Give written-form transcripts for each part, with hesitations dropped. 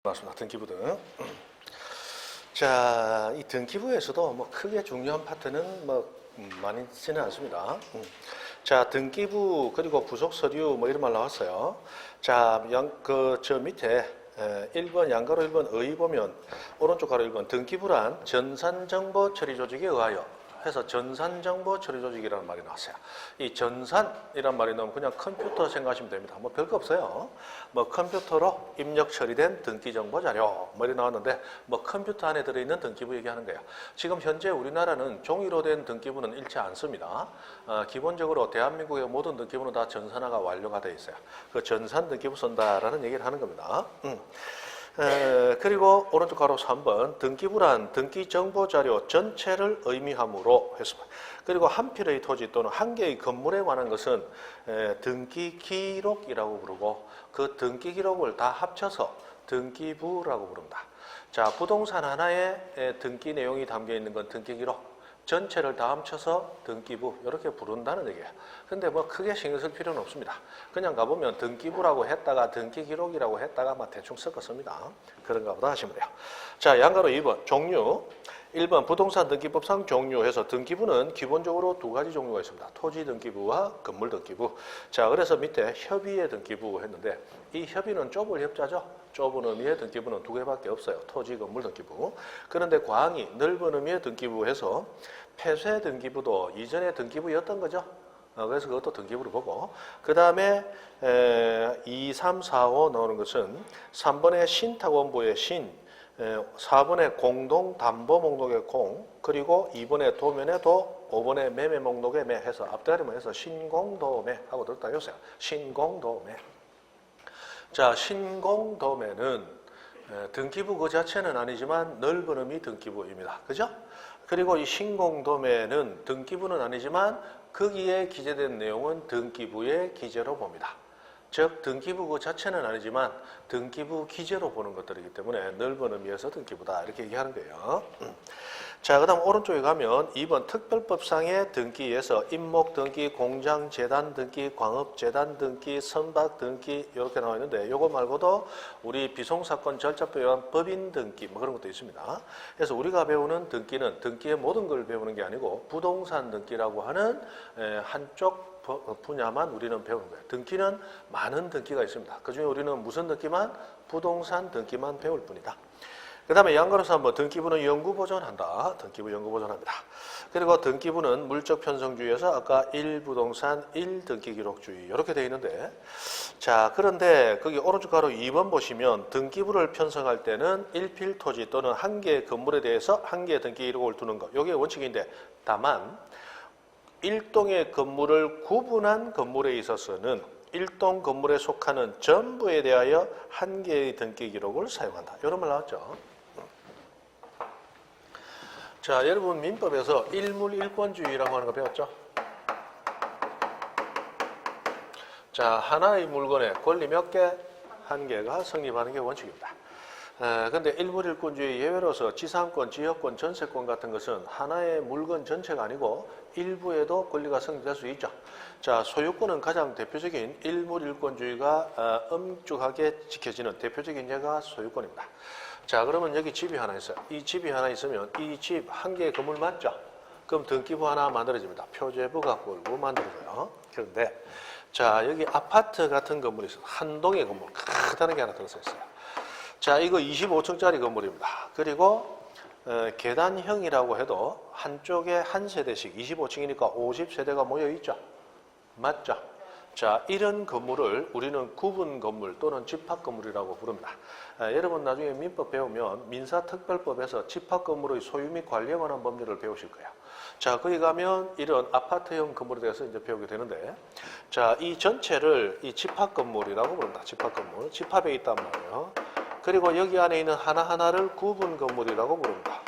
맞습니다. 등기부등. 자, 이 등기부에서도 뭐 크게 중요한 파트는 많이 있지는 않습니다. 자, 등기부 그리고 부속 서류 뭐 이런 말 나왔어요. 자, 저 밑에 1번 양가로 1번 의 보면 오른쪽 가로 1번 등기부란 전산정보 처리 조직에 의하여 해서 전산정보 처리 조직이라는 말이 나왔어요. 이 전산이란 말이 나오면 그냥 컴퓨터 생각하시면 됩니다. 뭐 별거 없어요. 뭐 컴퓨터로 입력 처리된 등기정보 자료 뭐 이렇게 나왔는데 뭐 컴퓨터 안에 들어있는 등기부 얘기하는 거예요. 지금 현재 우리나라는 종이로 된 등기부는 일체 않습니다. 기본적으로 대한민국의 모든 등기부는 다 전산화가 완료가 되어 있어요. 그 전산 등기부 쓴다라는 얘기를 하는 겁니다. 그리고 오른쪽 가로 3번 등기부란 등기정보자료 전체를 의미하므로 했습니다. 그리고 한 필의 토지 또는 한 개의 건물에 관한 것은 등기기록이라고 부르고 그 등기기록을 다 합쳐서 등기부라고 부릅니다. 자, 부동산 하나에 등기 내용이 담겨 있는 건 등기기록, 전체를 다 합쳐서 등기부 이렇게 부른다는 얘기예요. 근데 뭐 크게 신경 쓸 필요는 없습니다. 그냥 가보면 등기부라고 했다가 등기기록이라고 했다가 막 대충 섞었습니다. 그런가 보다 하시면 돼요. 자, 양가로 2번 종류. 1번 부동산 등기법상 종류해서 등기부는 기본적으로 두 가지 종류가 있습니다. 토지 등기부와 건물 등기부. 자, 그래서 밑에 협의의 등기부 했는데 이 협의는 좁을 협자죠. 좁은 의미의 등기부는 두 개밖에 없어요. 토지, 건물 등기부. 그런데 과항이 넓은 의미의 등기부 해서 폐쇄 등기부도 이전의 등기부였던 거죠. 그래서 그것도 등기부로 보고 그 다음에 2, 3, 4, 5 나오는 것은 3번의 신탁원부의 신, 4번의 공동담보 목록의 공, 그리고 2번의 도면의 도, 5번의 매매 목록의 매 해서 앞다리만 해서 신공도매 하고 들었다 해보세요. 신공도매. 자, 신공도매는 등기부 그 자체는 아니지만 넓은 의미 등기부입니다. 그죠? 그리고 이 신공도매는 등기부는 아니지만 거기에 기재된 내용은 등기부의 기재로 봅니다. 즉 등기부 그 자체는 아니지만 등기부 기재로 보는 것들이기 때문에 넓은 의미에서 등기부다 이렇게 얘기하는 거예요. 자, 그 다음 오른쪽에 가면 2번 특별법상의 등기에서 임목 등기, 공장 재단 등기, 광업 재단 등기, 선박 등기 이렇게 나와 있는데 이거 말고도 우리 비송사건 절차법에 의한 법인 등기 뭐 그런 것도 있습니다. 그래서 우리가 배우는 등기는 등기의 모든 걸 배우는 게 아니고 부동산 등기라고 하는 한쪽 분야만 우리는 배우는 거예요. 등기는 많은 등기가 있습니다. 그중에 우리는 무슨 등기만? 부동산 등기만 배울 뿐이다. 그 다음에 양가로서 한번 등기부는 영구보존한다. 등기부 영구보존합니다. 그리고 등기부는 물적 편성주의에서 아까 1부동산 1등기기록주의 이렇게 되어 있는데 자, 그런데 거기 오른쪽 가로 2번 보시면 등기부를 편성할 때는 1필토지 또는 한 개의 건물에 대해서 한 개의 등기기록을 두는 것. 이게 원칙인데 다만 일동의 건물을 구분한 건물에 있어서는 일동 건물에 속하는 전부에 대하여 한 개의 등기 기록을 사용한다. 이런 말 나왔죠. 자, 여러분 민법에서 일물일권주의라고 하는 거 배웠죠? 자, 하나의 물건에 권리 몇 개? 한 개가 성립하는 게 원칙입니다. 근데 일물일권주의 예외로서 지상권, 지역권, 전세권 같은 것은 하나의 물건 전체가 아니고 일부에도 권리가 성립될 수 있죠. 자, 소유권은 가장 대표적인 일물일권주의가 엄중하게 지켜지는 대표적인 예가 소유권입니다. 자, 그러면 여기 집이 하나 있어요. 이 집이 하나 있으면 이 집 한 개의 건물 맞죠? 그럼 등기부 하나 만들어집니다. 표제부 갖고 오고 만들어져요. 그런데 자, 여기 아파트 같은 건물이 있어요. 한 동의 건물, 크다는 게 하나 들어서 있어요. 자, 이거 25층짜리 건물입니다. 그리고 계단형이라고 해도 한쪽에 한 세대씩 25층이니까 50세대가 모여 있죠. 맞죠? 자, 이런 건물을 우리는 구분 건물 또는 집합 건물이라고 부릅니다. 여러분 나중에 민법 배우면 민사특별법에서 집합 건물의 소유 및 관리에 관한 법률을 배우실 거예요. 자, 거기 가면 이런 아파트형 건물에 대해서 이제 배우게 되는데 자, 이 전체를 이 집합 건물이라고 부릅니다. 집합 건물. 집합에 있단 말이에요. 그리고 여기 안에 있는 하나하나를 구분 건물이라고 부릅니다.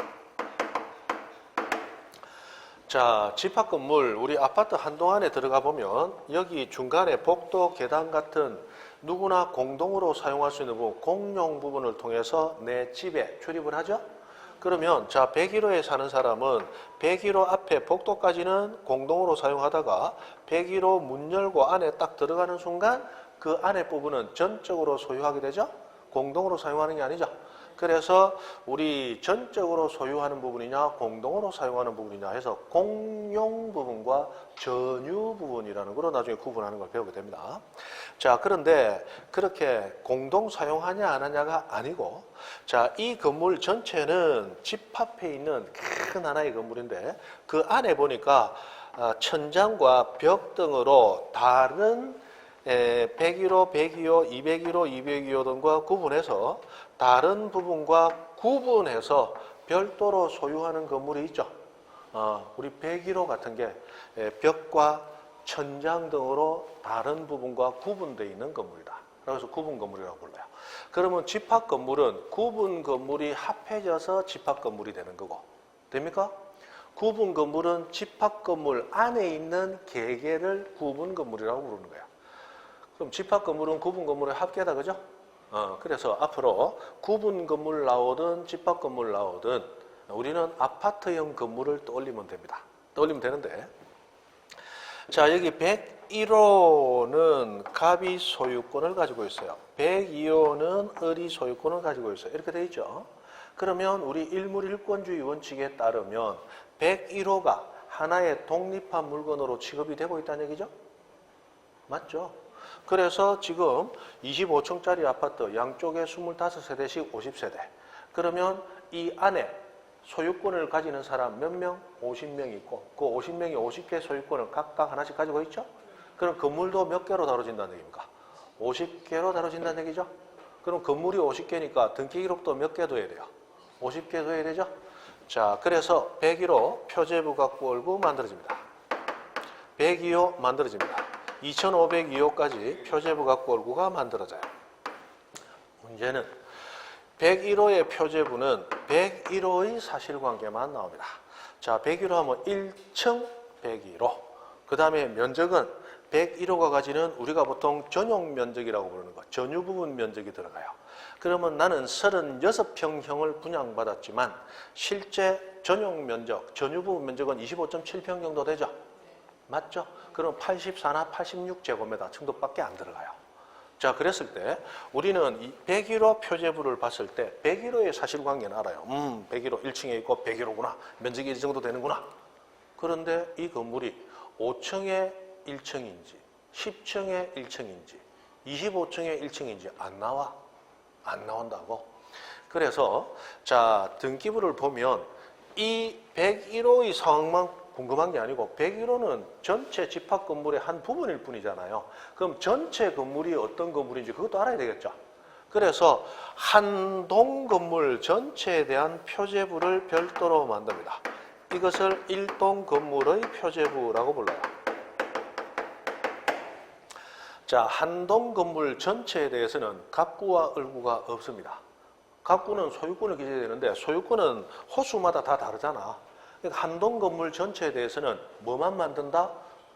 자, 집합 건물, 우리 아파트 한동 안에 들어가 보면 여기 중간에 복도, 계단 같은 누구나 공동으로 사용할 수 있는 부분, 공용 부분을 통해서 내 집에 출입을 하죠? 그러면 자, 101호에 사는 사람은 101호 앞에 복도까지는 공동으로 사용하다가 101호 문 열고 안에 딱 들어가는 순간 그 안에 부분은 전적으로 소유하게 되죠? 공동으로 사용하는 게 아니죠. 그래서 우리 전적으로 소유하는 부분이냐 공동으로 사용하는 부분이냐 해서 공용 부분과 전유 부분이라는 걸로 나중에 구분하는 걸 배우게 됩니다. 자, 그런데 그렇게 공동 사용하냐 안 하냐가 아니고, 자, 이 건물 전체는 집합해 있는 큰 하나의 건물인데 그 안에 보니까 천장과 벽 등으로 다른 101호, 102호, 201호, 202호 등과 구분해서 다른 부분과 구분해서 별도로 소유하는 건물이 있죠. 우리 101호 같은 게 벽과 천장 등으로 다른 부분과 구분되어 있는 건물이다. 그래서 구분 건물이라고 불러요. 그러면 집합 건물은 구분 건물이 합해져서 집합 건물이 되는 거고, 됩니까? 구분 건물은 집합 건물 안에 있는 개개를 구분 건물이라고 부르는 거예요. 그럼 집합 건물은 구분 건물의 합계다, 그죠? 그래서 앞으로 구분 건물 나오든 집합 건물 나오든 우리는 아파트형 건물을 떠올리면 됩니다. 떠올리면 되는데, 자, 여기 101호는 갑이 소유권을 가지고 있어요. 102호는 을이 소유권을 가지고 있어요. 이렇게 돼 있죠. 그러면 우리 일물일권주의 원칙에 따르면 101호가 하나의 독립한 물건으로 취급이 되고 있다는 얘기죠? 맞죠? 그래서 지금 25층짜리 아파트 양쪽에 25세대씩 50세대. 그러면 이 안에 소유권을 가지는 사람 몇 명? 50명 있고 그 50명이 50개 소유권을 각각 하나씩 가지고 있죠? 그럼 건물도 몇 개로 다뤄진다는 얘기입니까? 50개로 다뤄진다는 얘기죠? 그럼 건물이 50개니까 등기 기록도 몇 개 둬야 돼요? 50개 둬야 되죠? 자, 그래서 101호 표제부 갖고 얼고 만들어집니다. 102호 만들어집니다. 2502호까지 표제부 갖고 얼고가 만들어져요. 문제는 101호의 표제부는 101호의 사실관계만 나옵니다. 자, 101호 하면 1층 101호. 그 다음에 면적은 101호가 가지는 우리가 보통 전용 면적이라고 부르는 것, 전유 부분 면적이 들어가요. 그러면 나는 36평형을 분양받았지만 실제 전용 면적, 전유 부분 면적은 25.7평 정도 되죠? 맞죠? 그럼 84나 86제곱미터 정도밖에 안 들어가요. 자, 그랬을 때 우리는 이 101호 표제부를 봤을 때 101호의 사실관계는 알아요. 101호 1층에 있고 101호구나. 면적이 이 정도 되는구나. 그런데 이 건물이 5층에 1층인지 10층에 1층인지 25층에 1층인지 안 나와. 안 나온다고. 그래서 자, 등기부를 보면 이 101호의 상황만 궁금한 게 아니고 101호는 전체 집합 건물의 한 부분일 뿐이잖아요. 그럼 전체 건물이 어떤 건물인지 그것도 알아야 되겠죠. 그래서 한 동 건물 전체에 대한 표제부를 별도로 만듭니다. 이것을 1동 건물의 표제부라고 불러요. 자, 한 동 건물 전체에 대해서는 갑구와 을구가 없습니다. 갑구는 소유권을 기재해야 되는데 소유권은 호수마다 다 다르잖아. 한 동 건물 전체에 대해서는 뭐만 만든다?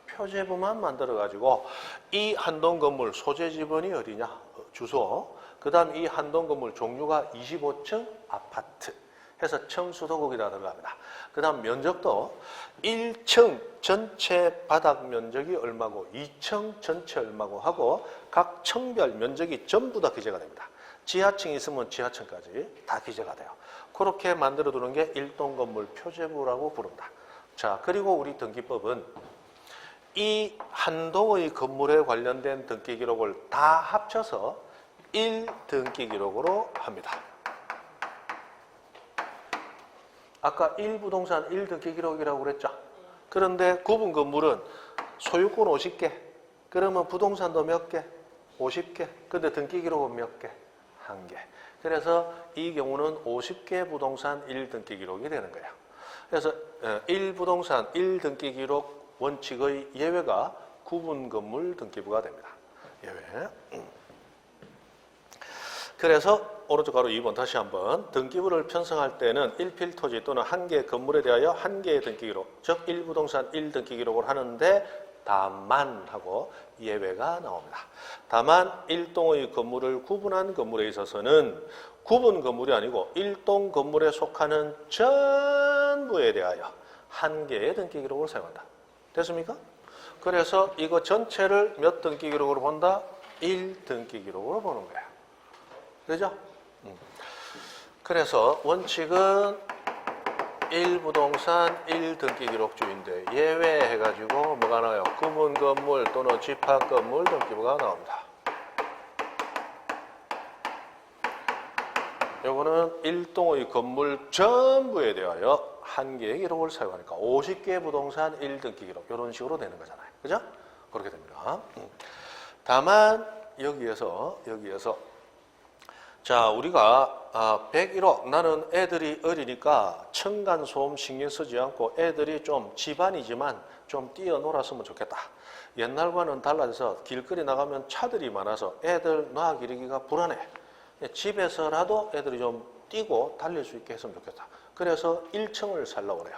표제부만 만들어가지고 이 한 동 건물 소재 지번이 어디냐? 주소. 그 다음 이 한 동 건물 종류가 25층 아파트 해서 층수도 거기다 들어갑니다. 그 다음 면적도 1층 전체 바닥 면적이 얼마고 2층 전체 얼마고 하고 각 층별 면적이 전부 다 기재가 됩니다. 지하층이 있으면 지하층까지 다 기재가 돼요. 그렇게 만들어 두는 게 1동 건물 표제부라고 부른다. 자, 그리고 우리 등기법은 이 한 동의 건물에 관련된 등기 기록을 다 합쳐서 1등기 기록으로 합니다. 아까 1부동산 1등기 기록이라고 그랬죠? 그런데 구분 건물은 소유권 50개. 그러면 부동산도 몇 개? 50개. 근데 등기 기록은 몇 개? 1개. 그래서 이 경우는 50개 부동산 1등기 기록이 되는 거예요. 그래서 1부동산 1등기 기록 원칙의 예외가 구분 건물 등기부가 됩니다. 예외. 그래서 오른쪽 가로 2번 다시 한번 등기부를 편성할 때는 1필토지 또는 한 개의 건물에 대하여 한 개의 등기 기록, 즉 1부동산 1등기 기록을 하는데 다만 하고 예외가 나옵니다. 다만 1동의 건물을 구분한 건물에 있어서는 구분 건물이 아니고 1동 건물에 속하는 전부에 대하여 한 개의 등기 기록을 사용한다. 됐습니까? 그래서 이거 전체를 몇 등기 기록으로 본다? 1등기 기록으로 보는 거예요. 그죠? 그래서 원칙은 1부동산 1등기 기록주인데 예외해가지고 뭐가 나와요? 구분 건물 또는 집합 건물 등기부가 나옵니다. 요거는 일동의 건물 전부에 대하여 한 개의 기록을 사용하니까 50개 부동산 1등기 기록 이런 식으로 되는 거잖아요. 그죠? 그렇게 됩니다. 다만 여기에서 자, 우리가 101호 나는 애들이 어리니까 층간소음 신경 쓰지 않고 애들이 좀 집안이지만 좀 뛰어놀았으면 좋겠다. 옛날과는 달라져서 길거리 나가면 차들이 많아서 애들 놔 기르기가 불안해. 집에서라도 애들이 좀 뛰고 달릴 수 있게 했으면 좋겠다. 그래서 1층을 살려고 그래요.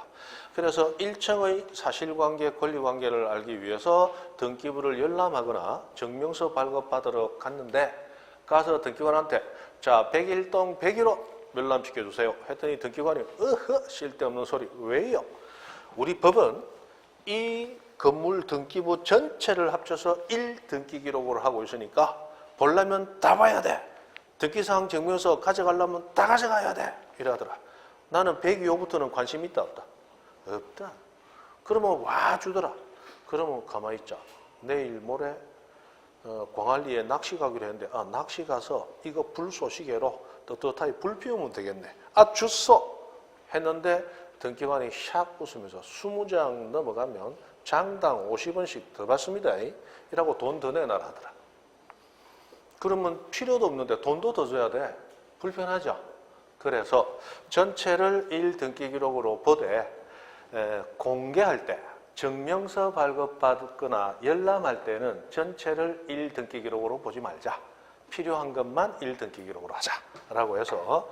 그래서 1층의 사실관계, 권리관계를 알기 위해서 등기부를 열람하거나 증명서 발급받으러 갔는데 가서 등기관한테 자 101동 101호 열람시켜주세요 했더니 등기관이 쓸데없는 소리. 왜요? 우리 법은 이 건물 등기부 전체를 합쳐서 1등기 기록으로 하고 있으니까 보려면 다 봐야 돼. 등기사항 증명서 가져가려면 다 가져가야 돼. 이러더라. 나는 102호부터는 관심 있다 없다? 없다. 그러면 와주더라. 그러면 가만히 있자. 내일 모레 광안리에 낚시 가기로 했는데 낚시 가서 이거 불쏘시개로 떳떳하게 불 피우면 되겠네. 주소! 했는데 등기관이 샥 웃으면서 20장 넘어가면 장당 50원씩 더 받습니다. 이라고 돈 더 내놔라 하더라. 그러면 필요도 없는데 돈도 더 줘야 돼. 불편하죠. 그래서 전체를 1등기 기록으로 보되 공개할 때 증명서 발급받거나 열람할 때는 전체를 1등기 기록으로 보지 말자. 필요한 것만 1등기 기록으로 하자라고 해서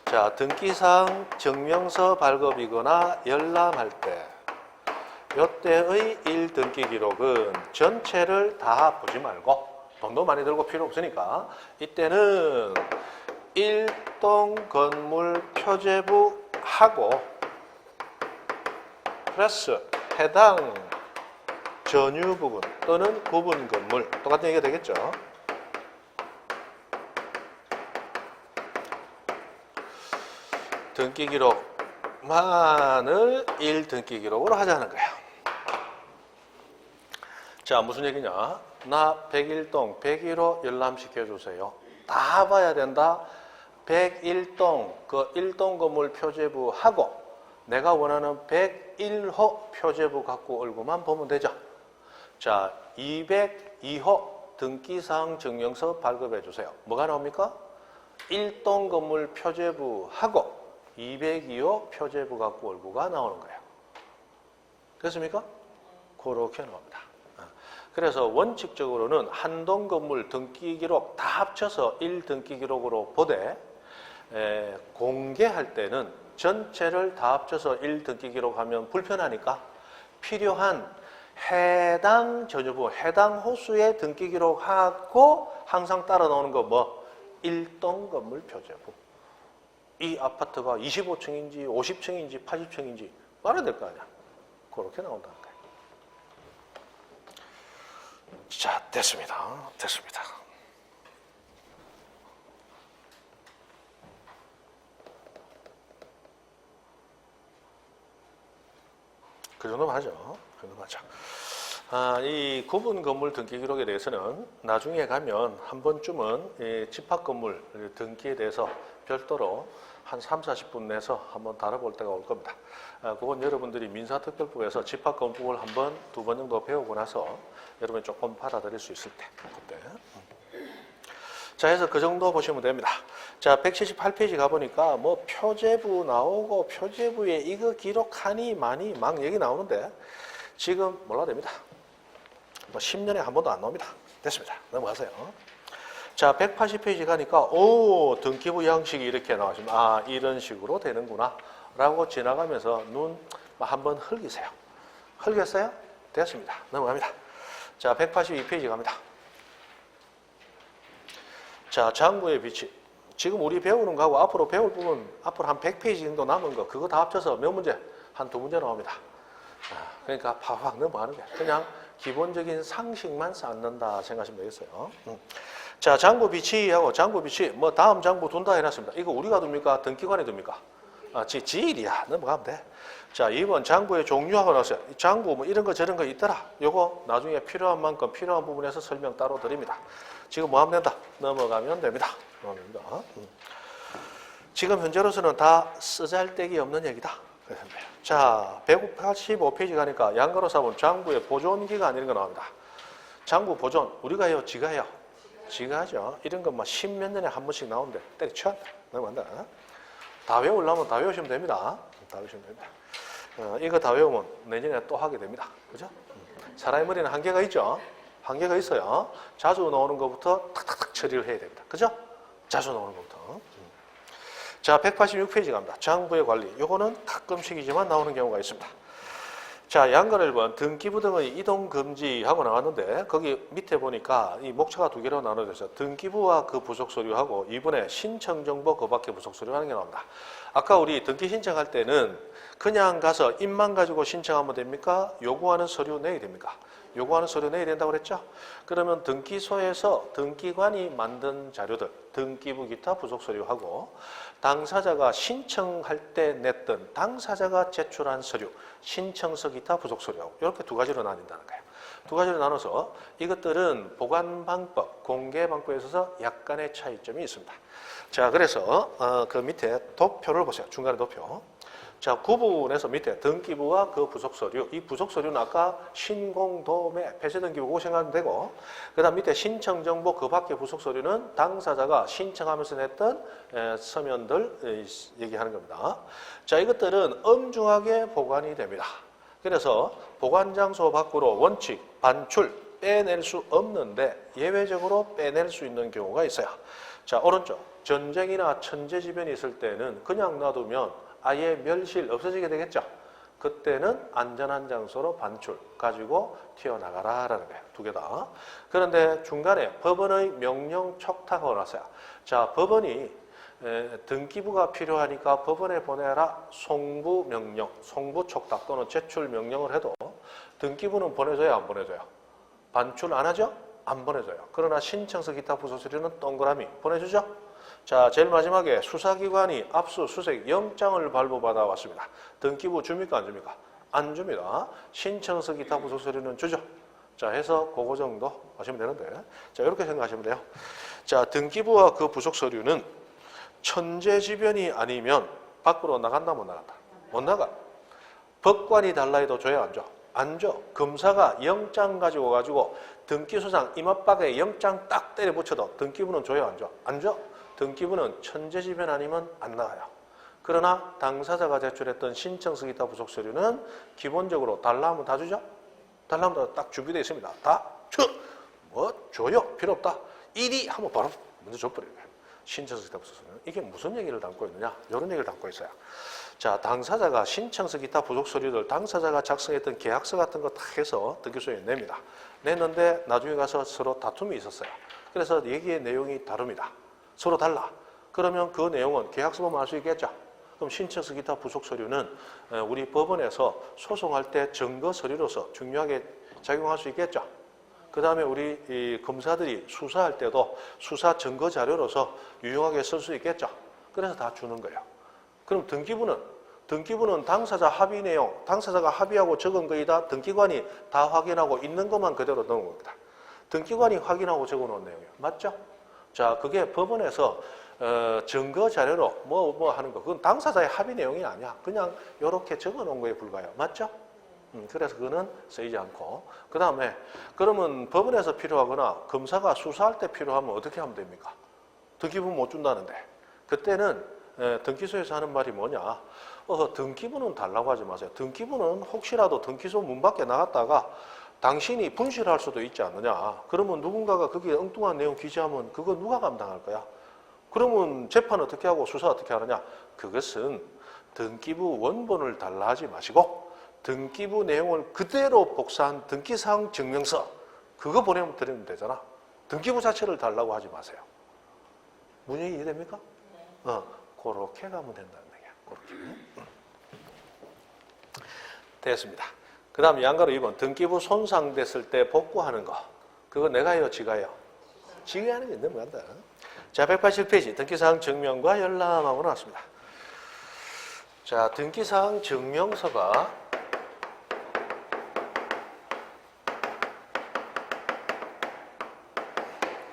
자, 등기사항 증명서 발급이거나 열람할 때 이때의 1등기 기록은 전체를 다 보지 말고 돈도 많이 들고 필요 없으니까 이때는 1동 건물 표제부하고 플러스 해당 전유 부분 또는 구분 건물 똑같은 얘기가 되겠죠. 등기 기록만을 1등기 기록으로 하자는 거예요. 자, 무슨 얘기냐? 나 101동 101호 열람시켜주세요. 다 봐야 된다. 101동 그 1동 건물 표제부하고 내가 원하는 101호 표제부 갖고 얼굴만 보면 되죠. 자, 202호 등기사항 증명서 발급해 주세요. 뭐가 나옵니까? 1동 건물 표제부하고 202호 표제부 갖고 얼굴가 나오는 거예요. 됐습니까? 그렇게 나옵니다. 그래서 원칙적으로는 한동 건물 등기 기록 다 합쳐서 1등기 기록으로 보되 공개할 때는 전체를 다 합쳐서 1등기 기록하면 불편하니까 필요한 해당 전유부, 해당 호수의 등기 기록하고 항상 따라 나오는 거 뭐? 1동 건물 표제부. 이 아파트가 25층인지 50층인지 80층인지 말해야 될 거 아니야. 그렇게 나온다는 거예요. 자, 됐습니다. 그 정도만 하죠. 이 구분 건물 등기 기록에 대해서는 나중에 가면 한 번쯤은 집합 건물 등기에 대해서 별도로 한 3, 40분 내서 한번 다뤄볼 때가 올 겁니다. 그건 여러분들이 민사특별법에서 집합 건물을 한 번, 두 번 정도 배우고 나서 여러분이 조금 받아들일 수 있을 때 그때. 자, 해서 그 정도 보시면 됩니다. 자, 178페이지 가보니까 뭐 표제부 나오고 표제부에 이거 기록하니 많이 막 얘기 나오는데 지금 몰라도 됩니다. 뭐 10년에 한 번도 안 나옵니다. 됐습니다. 넘어가세요. 자, 180페이지 가니까 등기부 양식이 이렇게 나와지면 이런 식으로 되는구나 라고 지나가면서 눈 한번 흘기세요. 흘겼어요? 됐습니다. 넘어갑니다. 자, 182페이지 갑니다. 자, 장부의 비치. 지금 우리 배우는 거하고 앞으로 배울 부분, 앞으로 한 100페이지 정도 남은 거, 그거 다 합쳐서 몇 문제? 한 2문제 나옵니다. 그러니까 팍팍 넘어가는 게 그냥 기본적인 상식만 쌓는다 생각하시면 되겠어요. 자, 장부 비치하고 장부 비치, 뭐 다음 장부 둔다 해놨습니다. 이거 우리가 둡니까? 등기관이 둡니까? 지일이야. 넘어가면 돼. 자, 2번 장부의 종류하고 나왔어요. 장부 뭐 이런 거 저런 거 있더라. 요거 나중에 필요한 만큼 필요한 부분에서 설명 따로 드립니다. 지금 뭐 하면 된다? 넘어가면 됩니다. 지금 현재로서는 다 쓰잘데기 없는 얘기다. 자, 185페이지 가니까 양가로 4번 장부의 보존기간 이런 거 나옵니다. 장부 보존, 우리가 해요? 지가 해요? 지가 하죠. 이런 거 막 10몇 년에 한 번씩 나오는데 때려쳐. 넘어간다. 다 외우려면 다 외우시면 됩니다. 다 외우시면 됩니다. 이거 다 외우면 내년에 또 하게 됩니다. 그죠? 사람의 머리는 한계가 있죠? 한계가 있어요. 자주 나오는 것부터 탁탁탁 처리를 해야 됩니다. 그죠? 자주 나오는 것부터. 자, 186페이지 갑니다. 장부의 관리. 요거는 가끔씩이지만 나오는 경우가 있습니다. 자, 양가를 1번 등기부 등의 이동 금지하고 나왔는데 거기 밑에 보니까 이 목차가 두 개로 나눠져 있어요. 등기부와 그 부속 서류하고 2번에 신청 정보 그 밖에 부속 서류 하는 게 나옵니다. 아까 우리 등기 신청할 때는 그냥 가서 입만 가지고 신청하면 됩니까? 요구하는 서류 내야 됩니까? 요구하는 서류 내야 된다고 그랬죠? 그러면 등기소에서 등기관이 만든 자료들, 등기부 기타 부속 서류하고 당사자가 신청할 때 냈던 당사자가 제출한 서류, 신청서 기타 부속 서류하고 이렇게 두 가지로 나뉜다는 거예요. 두 가지로 나눠서 이것들은 보관 방법, 공개 방법에 있어서 약간의 차이점이 있습니다. 자, 그래서 그 밑에 도표를 보세요. 중간에 도표. 자, 구분해서 밑에 등기부와 그 부속 서류. 이 부속 서류는 아까 신공도매 폐쇄등기부고 생각하면 되고, 그 다음 밑에 신청정보 그 밖의 부속 서류는 당사자가 신청하면서 냈던 서면들 얘기하는 겁니다. 자, 이것들은 엄중하게 보관이 됩니다. 그래서 보관장소 밖으로 원칙, 반출, 빼낼 수 없는데 예외적으로 빼낼 수 있는 경우가 있어요. 자, 오른쪽. 전쟁이나 천재지변이 있을 때는 그냥 놔두면 아예 멸실 없어지게 되겠죠. 그때는 안전한 장소로 반출 가지고 튀어나가라라는 거예요. 두 개 다. 그런데 중간에 법원의 명령 촉탁하고 나왔어요. 자, 법원이 등기부가 필요하니까 법원에 보내라 송부 명령, 송부 촉탁 또는 제출 명령을 해도 등기부는 보내줘요, 안 보내줘요? 반출 안 하죠? 안 보내줘요. 그러나 신청서 기타 부속 서류는 동그라미 보내주죠? 자, 제일 마지막에 수사기관이 압수수색 영장을 발부받아 왔습니다. 등기부 줍니까 안 줍니까? 안 줍니다. 신청서 기타 부속 서류는 주죠. 자, 해서 그거 정도 하시면 되는데, 자, 이렇게 생각하시면 돼요. 자, 등기부와 그 부속 서류는 천재지변이 아니면 밖으로 나간다 못 나간다? 못 나가. 법관이 달라 해도 줘야 안 줘? 안 줘. 검사가 영장 가지고 등기소장 이마박에 영장 딱 때려 붙여도 등기부는 줘야 안 줘? 안 줘. 등기부는 천재지변 아니면 안 나가요. 그러나 당사자가 제출했던 신청서 기타 부속 서류는 기본적으로 달라 하면 다 주죠? 달라 하면 딱 준비되어 있습니다. 다 줘! 뭐 줘요? 필요 없다. 이리 하면 바로 먼저 줘버려요. 신청서 기타 부속 서류는. 이게 무슨 얘기를 담고 있느냐? 이런 얘기를 담고 있어요. 자, 당사자가 신청서 기타 부속 서류들 당사자가 작성했던 계약서 같은 거 다 해서 등기소에 냅니다. 냈는데 나중에 가서 서로 다툼이 있었어요. 그래서 얘기의 내용이 다릅니다. 서로 달라. 그러면 그 내용은 계약서 보면 알 수 있겠죠. 그럼 신청서 기타 부속 서류는 우리 법원에서 소송할 때 증거 서류로서 중요하게 작용할 수 있겠죠. 그 다음에 우리 이 검사들이 수사할 때도 수사 증거 자료로서 유용하게 쓸 수 있겠죠. 그래서 다 주는 거예요. 그럼 등기부는 당사자 합의 내용, 당사자가 합의하고 적은 거이다 등기관이 다 확인하고 있는 것만 그대로 넣은 겁니다. 등기관이 확인하고 적어놓은 내용이에요. 맞죠? 자, 그게 법원에서 증거 자료로 뭐 하는 거, 그건 당사자의 합의 내용이 아니야. 그냥 이렇게 적어놓은 거에 불과해요. 맞죠? 그래서 그거는 쓰이지 않고. 그 다음에 그러면 법원에서 필요하거나 검사가 수사할 때 필요하면 어떻게 하면 됩니까? 등기부 못 준다는데. 그때는 등기소에서 하는 말이 뭐냐? 등기부는 달라고 하지 마세요. 등기부는 혹시라도 등기소 문 밖에 나갔다가 당신이 분실할 수도 있지 않느냐. 그러면 누군가가 거기에 엉뚱한 내용 기재하면 그거 누가 감당할 거야? 그러면 재판 어떻게 하고 수사 어떻게 하느냐? 그것은 등기부 원본을 달라 하지 마시고 등기부 내용을 그대로 복사한 등기사항 증명서 그거 보내면 드리면 되잖아. 등기부 자체를 달라고 하지 마세요. 문제 이해됩니까? 그렇게 가면 된다는 얘기야. 그렇게. 됐습니다. 그 다음 양가로 2번 등기부 손상됐을 때 복구하는 거. 그거 내가 해요? 지가 해요? 지가 하는 게 넘어간다. 자, 187페이지 등기사항 증명과 열람하고 나왔습니다. 자, 등기사항 증명서가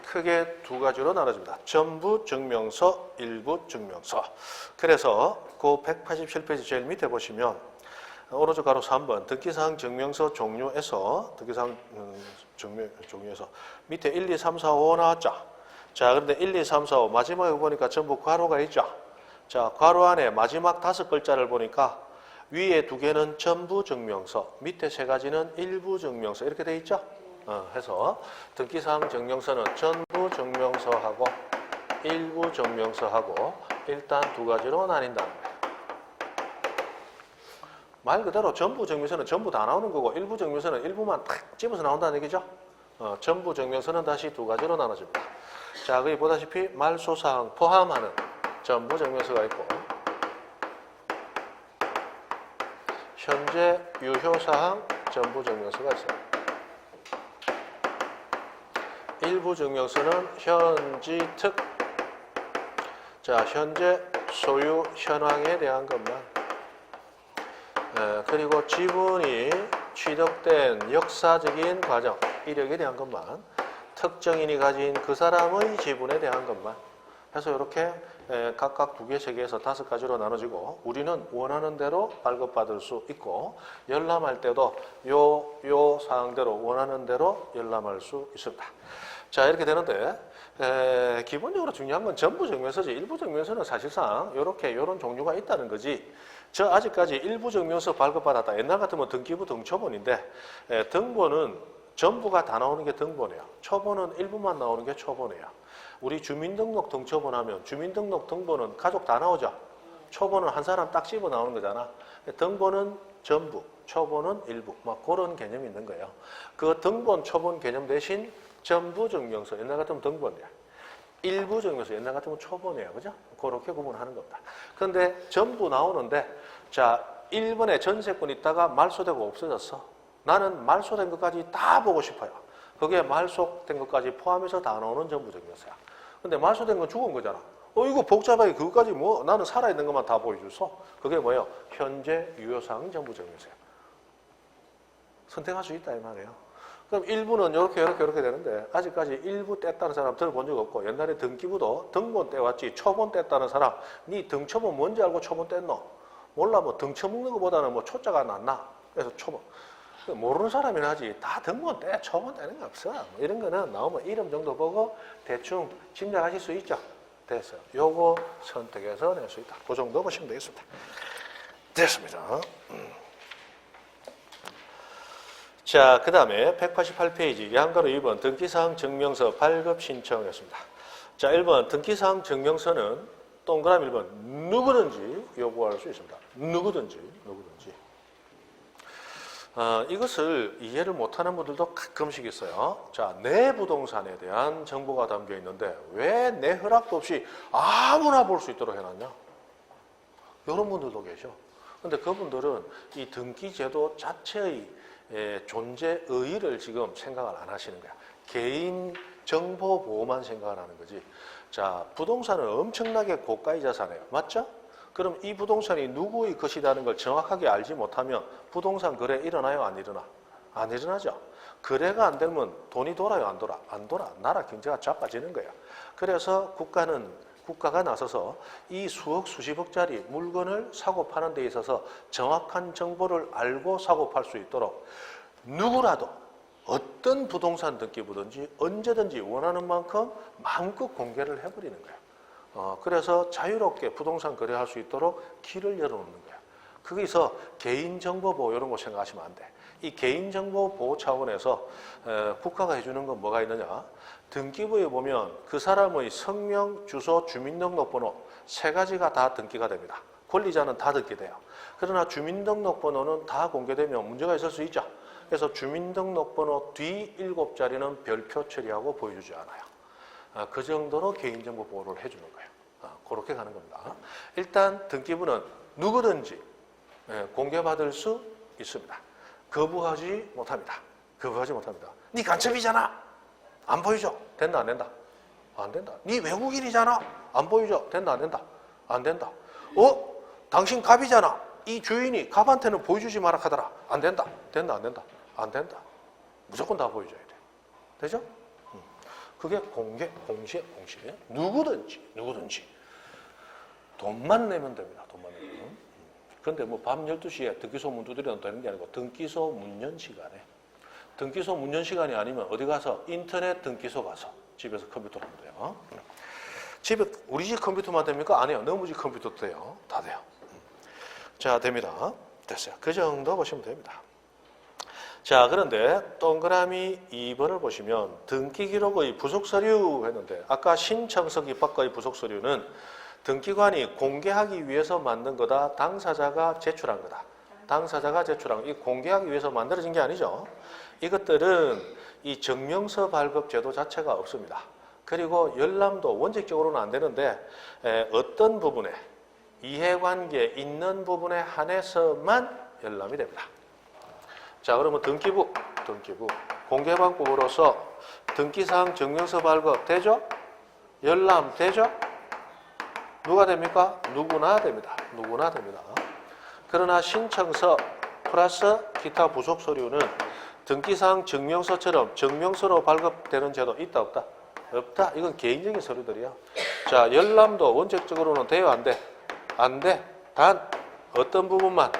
크게 두 가지로 나눠집니다. 전부 증명서, 일부 증명서. 그래서 그 187페이지 제일 밑에 보시면 오른쪽 가로 3번 등기사항 증명서 종류에서 등기사항 종류에서 밑에 1, 2, 3, 4, 5 나왔죠. 자, 그런데 1, 2, 3, 4, 5 마지막에 보니까 전부 괄호가 있죠. 자, 괄호 안에 마지막 5글자를 보니까 위에 2개는 전부 증명서, 밑에 3가지는 일부 증명서 이렇게 돼 있죠. 해서 등기사항 증명서는 전부 증명서하고 일부 증명서하고 일단 2가지로 나뉜다는 거예요. 말 그대로 전부 증명서는 전부 다 나오는 거고 일부 증명서는 일부만 탁 집어서 나온다는 얘기죠. 전부 증명서는 다시 2가지로 나눠집니다. 자, 거기 보다시피 말소사항 포함하는 전부 증명서가 있고 현재 유효사항 전부 증명서가 있어요. 일부 증명서는 현지특, 자, 현재 소유 현황에 대한 것만, 그리고 지분이 취득된 역사적인 과정, 이력에 대한 것만, 특정인이 가진 그 사람의 지분에 대한 것만 해서 이렇게 각각 2개, 3개에서 5가지로 나눠지고 우리는 원하는 대로 발급받을 수 있고 열람할 때도 요 사항대로 원하는 대로 열람할 수 있습니다. 자, 이렇게 되는데 기본적으로 중요한 건 전부 증명서지 일부 증명서는 사실상 요런 종류가 있다는 거지. 저 아직까지 일부 증명서 발급받았다. 옛날 같으면 등기부 등초본인데 등본은 전부가 다 나오는 게 등본이에요. 초본은 일부만 나오는 게 초본이에요. 우리 주민등록 등초본 하면 주민등록 등본은 가족 다 나오죠. 초본은 한 사람 딱 집어 나오는 거잖아. 등본은 전부, 초본은 일부, 막 그런 개념이 있는 거예요. 그 등본, 초본 개념 대신 전부 증명서, 옛날 같으면 등본이야. 일부 증명서, 옛날 같으면 초본이에요. 그죠? 그렇게 구분하는 겁니다. 그런데 전부 나오는데, 자, 1번에 전세권 있다가 말소되고 없어졌어. 나는 말소된 것까지 다 보고 싶어요. 그게 말소된 것까지 포함해서 다 나오는 전부 증명서야. 근데 말소된 건 죽은 거잖아. 이거 복잡하게 그것까지 뭐 나는 살아있는 것만 다 보여줘서 그게 뭐예요? 현재 유효사항 전부 증명서야. 선택할 수 있다 이 말이에요. 그럼 일부는 이렇게 되는데 아직까지 일부 뗐다는 사람 들어본 적 없고 옛날에 등기부도 등본 떼왔지 초본 뗐다는 사람 니 등초본 뭔지 알고 초본 뗐노? 몰라. 뭐 등쳐먹는 것보다는 뭐 초자가 낫나? 그래서 초본. 모르는 사람이나 하지 다 등본 떼 초본 떼는 거 없어. 뭐 이런 거는 나오면 이름 정도 보고 대충 짐작하실 수 있죠. 됐어요. 요거 선택해서 낼 수 있다. 그 정도 보시면 되겠습니다. 됐습니다. 자, 그 다음에 188페이지 양가로 2번 등기사항 증명서 발급 신청이었습니다. 자, 1번 등기사항 증명서는 동그라미 1번 누구든지 요구할 수 있습니다. 누구든지. 이것을 이해를 못하는 분들도 가끔씩 있어요. 자, 내 부동산에 대한 정보가 담겨 있는데 왜 내 허락도 없이 아무나 볼 수 있도록 해놨냐? 이런 분들도 계셔. 근데 그분들은 이 등기제도 자체의 존재 의의를 지금 생각을 안 하시는 거야. 개인 정보 보호만 생각을 하는 거지. 자, 부동산은 엄청나게 고가의 자산이에요. 맞죠? 그럼 이 부동산이 누구의 것이라는 걸 정확하게 알지 못하면 부동산 거래 일어나요? 안 일어나? 안 일어나죠. 거래가 안 되면 돈이 돌아요? 안 돌아? 안 돌아. 나라 경제가 자빠지는 거야. 그래서 국가가 나서서 이 수억 수십억짜리 물건을 사고 파는 데 있어서 정확한 정보를 알고 사고 팔 수 있도록 누구라도 어떤 부동산 등기부든지 언제든지 원하는 만큼 마음껏 공개를 해버리는 거야. 그래서 자유롭게 부동산 거래할 수 있도록 길을 열어놓는 거야. 거기서 개인정보보호 이런 거 생각하시면 안 돼. 이 개인정보보호 차원에서 국가가 해주는 건 뭐가 있느냐. 등기부에 보면 그 사람의 성명, 주소, 주민등록번호 3가지가 다 등기가 됩니다. 권리자는 다 등기돼요. 그러나 주민등록번호는 다 공개되면 문제가 있을 수 있죠. 그래서 주민등록번호 뒤 7자리는 별표 처리하고 보여주지 않아요. 그 정도로 개인정보 보호를 해주는 거예요. 그렇게 가는 겁니다. 일단 등기부는 누구든지 공개받을 수 있습니다. 거부하지 못합니다. 네 간첩이잖아. 안 보이죠? 된다 안 된다? 안 된다. 네 외국인이잖아. 안 보이죠? 된다, 안 된다? 안 된다. 당신 갑이잖아. 이 주인이 갑한테는 보여주지 마라 하더라. 안 된다. 된다, 안 된다? 안 된다. 무조건 다 보여줘야 돼. 되죠? 그게 공시에. 누구든지. 돈만 내면 됩니다. 돈만 내면. 그런데 뭐 밤 12시에 등기소 문 두드려도 되는 게 아니고 등기소 문연 시간에. 등기소 문연 시간이 아니면 어디 가서 인터넷 등기소 가서 집에서 컴퓨터로 하면 돼요. 집에 우리 집 컴퓨터만 됩니까? 아니요. 너무 집 컴퓨터도 돼요. 다 돼요. 자, 됩니다. 됐어요. 그 정도 보시면 됩니다. 자, 그런데 동그라미 2번을 보시면 등기기록의 부속서류 했는데 아까 신청서 입학과의 부속서류는 등기관이 공개하기 위해서 만든 거다. 당사자가 제출한 거다. 당사자가 제출한 거. 이 공개하기 위해서 만들어진 게 아니죠. 이것들은 이 증명서 발급 제도 자체가 없습니다. 그리고 열람도 원칙적으로는 안 되는데 어떤 부분에 이해관계 있는 부분에 한해서만 열람이 됩니다. 자, 그러면 등기부 공개방법으로서 등기사항 증명서 발급 되죠? 열람 되죠? 누가 됩니까? 누구나 됩니다. 누구나 됩니다. 그러나 신청서 플러스 기타 부속 서류는 등기사항 증명서처럼 증명서로 발급되는 제도 있다 없다? 없다. 이건 개인적인 서류들이야. 자, 열람도 원칙적으로는 돼요, 안 돼? 안 돼. 단 어떤 부분만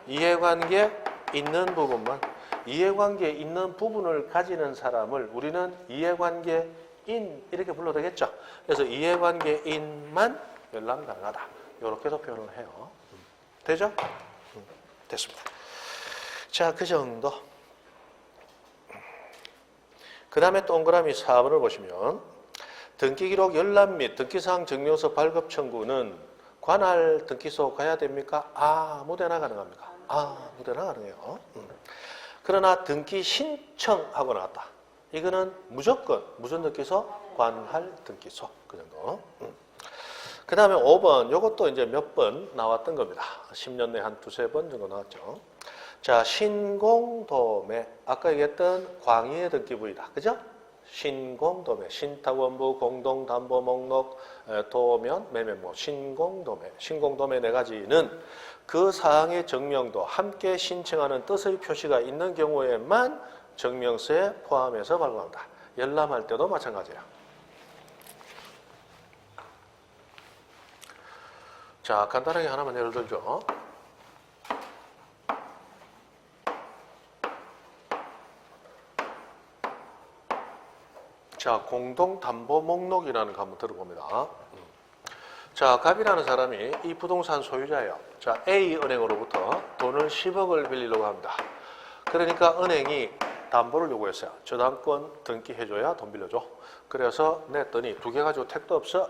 이해관계 있는 부분만 이해관계 있는 부분을 가지는 사람을 우리는 이해관계인 이렇게 불러도 되겠죠. 그래서 이해관계인만 열람 가능하다. 이렇게도 표현을 해요. 되죠? 됐습니다. 자, 그 정도. 그 다음에 동그라미 4번을 보시면 등기기록 열람 및 등기사항 증명서 발급 청구는 관할 등기소 가야 됩니까? 아무데나 가능합니까? 아무데나 가능해요. 그러나 등기 신청하고 나왔다. 이거는 무조건 무슨 등기소? 관할 등기소. 그 정도. 그 다음에 5번, 이것도 이제 몇 번 나왔던 겁니다. 10년 내에 한 두세 번 정도 나왔죠. 자, 신공도매. 아까 얘기했던 광의의 등기부이다. 그죠? 신공도매. 신탁원부, 공동담보 목록, 도면, 매매모. 신공도매. 신공도매 네 가지는 그 사항의 증명도 함께 신청하는 뜻의 표시가 있는 경우에만 증명서에 포함해서 발급한다. 열람할 때도 마찬가지예요. 자, 간단하게 하나만 예를 들죠. 자, 공동담보 목록이라는 거 한번 들어봅니다. 자, 갑이라는 사람이 이 부동산 소유자예요. 자, A은행으로부터 돈을 10억을 빌리려고 합니다. 그러니까 은행이 담보를 요구했어요. 저당권 등기해줘야 돈 빌려줘. 그래서 냈더니 두 개 가지고 택도 없어.